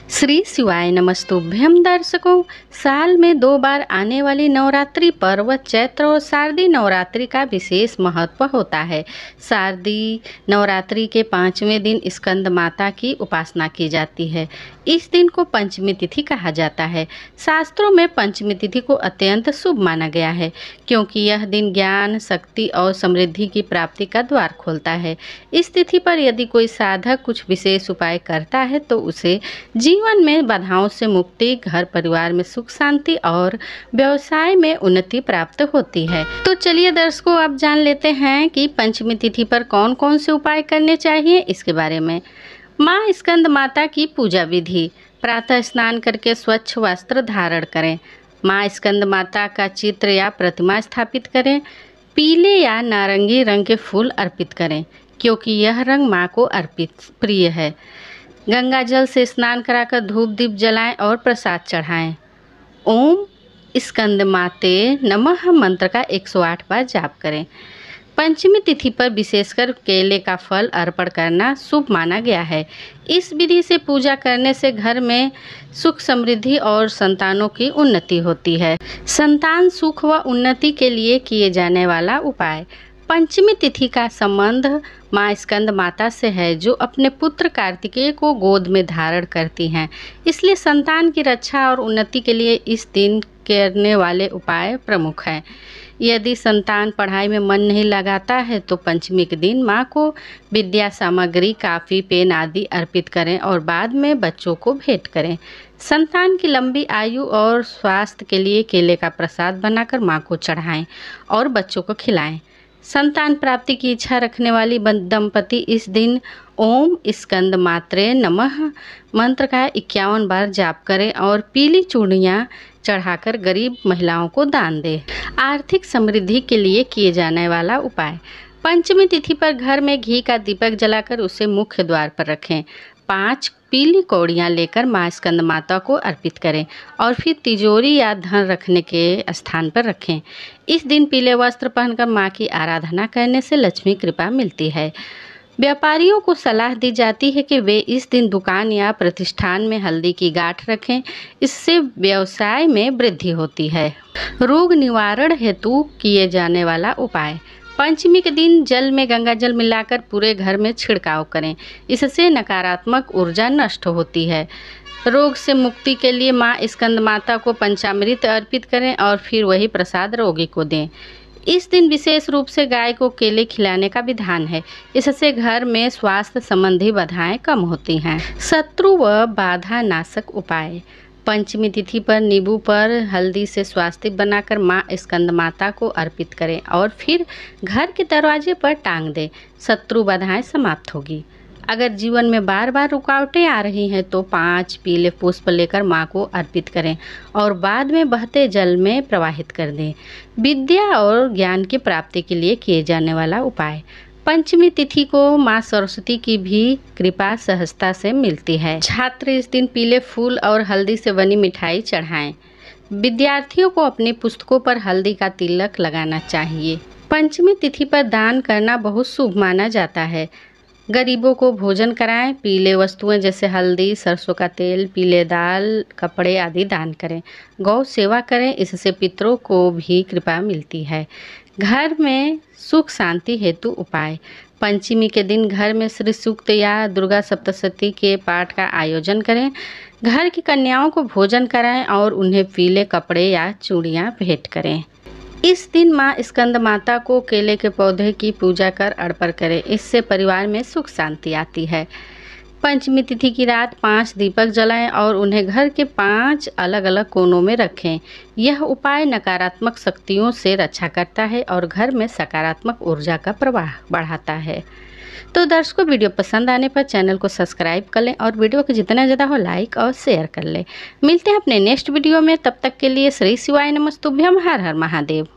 श्री शिवाय नमस्तुभ्यम दर्शकों, साल में 2 बार आने वाली नवरात्रि पर्व चैत्र और शारदीय नवरात्रि का विशेष महत्व होता है। शारदीय नवरात्रि के 5वें दिन स्कंद माता की उपासना की जाती है। इस दिन को पंचमी तिथि कहा जाता है। शास्त्रों में पंचमी तिथि को अत्यंत शुभ माना गया है, क्योंकि यह दिन ज्ञान, शक्ति और समृद्धि की प्राप्ति का द्वार खोलता है। इस तिथि पर यदि कोई साधक कुछ विशेष उपाय करता है तो उसे जीवन में बाधाओं से मुक्ति, घर परिवार में सुख शांति और व्यवसाय में उन्नति प्राप्त होती है। तो चलिए दर्शकों, अब जान लेते हैं कि पंचमी तिथि पर कौन कौन से उपाय करने चाहिए इसके बारे में। माँ स्कंद माता की पूजा विधि। प्रातः स्नान करके स्वच्छ वस्त्र धारण करें। माँ स्कंद माता का चित्र या प्रतिमा स्थापित करें। पीले या नारंगी रंग के फूल अर्पित करें, क्योंकि यह रंग माँ को अर्पित प्रिय है। गंगा जल से स्नान कराकर धूप दीप जलाएं और प्रसाद चढ़ाएं। ओम स्कंद माते नमः मंत्र का 108 बार जाप करें। पंचमी तिथि पर विशेषकर केले का फल अर्पण करना शुभ माना गया है। इस विधि से पूजा करने से घर में सुख, समृद्धि और संतानों की उन्नति होती है। संतान सुख व उन्नति के लिए किए जाने वाला उपाय। पंचमी तिथि का संबंध माँ स्कंद माता से है, जो अपने पुत्र कार्तिकेय को गोद में धारण करती हैं। इसलिए संतान की रक्षा और उन्नति के लिए इस दिन करने वाले उपाय प्रमुख हैं। यदि संतान पढ़ाई में मन नहीं लगाता है तो पंचमी के दिन माँ को विद्या सामग्री, काफ़ी, पेन आदि अर्पित करें और बाद में बच्चों को भेंट करें। संतान की लंबी आयु और स्वास्थ्य के लिए केले का प्रसाद बनाकर माँ को चढ़ाएं और बच्चों को खिलाएं। संतान प्राप्ति की इच्छा रखने वाली दंपति इस दिन ओम स्कंद मात्रे नमः मंत्र का 51 बार जाप करें और पीली चूड़ियाँ चढ़ाकर गरीब महिलाओं को दान दें। आर्थिक समृद्धि के लिए किए जाने वाला उपाय। पंचमी तिथि पर घर में घी का दीपक जलाकर उसे मुख्य द्वार पर रखें। 5 पीली कौड़ियाँ लेकर माँ स्कंद माता को अर्पित करें और फिर तिजोरी या धन रखने के स्थान पर रखें। इस दिन पीले वस्त्र पहनकर माँ की आराधना करने से लक्ष्मी कृपा मिलती है। व्यापारियों को सलाह दी जाती है कि वे इस दिन दुकान या प्रतिष्ठान में हल्दी की गांठ रखें। इससे व्यवसाय में वृद्धि होती है। रोग निवारण हेतु किए जाने वाला उपाय। पंचमी के दिन जल में गंगा जल मिलाकर पूरे घर में छिड़काव करें। इससे नकारात्मक ऊर्जा नष्ट होती है। रोग से मुक्ति के लिए माँ स्कंद माता को पंचामृत अर्पित करें और फिर वही प्रसाद रोगी को दें। इस दिन विशेष रूप से गाय को केले खिलाने का विधान है। इससे घर में स्वास्थ्य संबंधी बाधाएं कम होती हैं। शत्रु व बाधा नाशक उपाय। पंचमी तिथि पर नींबू पर हल्दी से स्वास्तिक बनाकर माँ स्कंद माता को अर्पित करें और फिर घर के दरवाजे पर टांग दें। शत्रु बाधाएं समाप्त होगी। अगर जीवन में बार बार रुकावटें आ रही हैं तो 5 पीले पुष्प लेकर माँ को अर्पित करें और बाद में बहते जल में प्रवाहित कर दें। विद्या और ज्ञान की प्राप्ति के लिए किए जाने वाला उपाय। पंचमी तिथि को माँ सरस्वती की भी कृपा सहजता से मिलती है। छात्र इस दिन पीले फूल और हल्दी से बनी मिठाई चढ़ाएं। विद्यार्थियों को अपनी पुस्तकों पर हल्दी का तिलक लगाना चाहिए। पंचमी तिथि पर दान करना बहुत शुभ माना जाता है। गरीबों को भोजन कराएं। पीले वस्तुएं जैसे हल्दी, सरसों का तेल, पीले दाल, कपड़े आदि दान करें। गौ सेवा करें, इससे पितरों को भी कृपा मिलती है। घर में सुख शांति हेतु उपाय। पंचमी के दिन घर में श्री सूक्त या दुर्गा सप्तशती के पाठ का आयोजन करें। घर की कन्याओं को भोजन कराएं और उन्हें पीले कपड़े या चूड़ियाँ भेंट करें। इस दिन माँ स्कंद माता को केले के पौधे की पूजा कर अर्पण करें। इससे परिवार में सुख शांति आती है। पंचमी तिथि की रात 5 दीपक जलाएं और उन्हें घर के 5 अलग अलग कोनों में रखें। यह उपाय नकारात्मक शक्तियों से रक्षा करता है और घर में सकारात्मक ऊर्जा का प्रवाह बढ़ाता है। तो दर्शकों, वीडियो पसंद आने पर चैनल को सब्सक्राइब कर लें और वीडियो को जितना ज़्यादा हो लाइक और शेयर कर लें। मिलते हैं अपने नेक्स्ट वीडियो में। तब तक के लिए श्री शिवाय नमस्तुभ्यम। हर हर महादेव।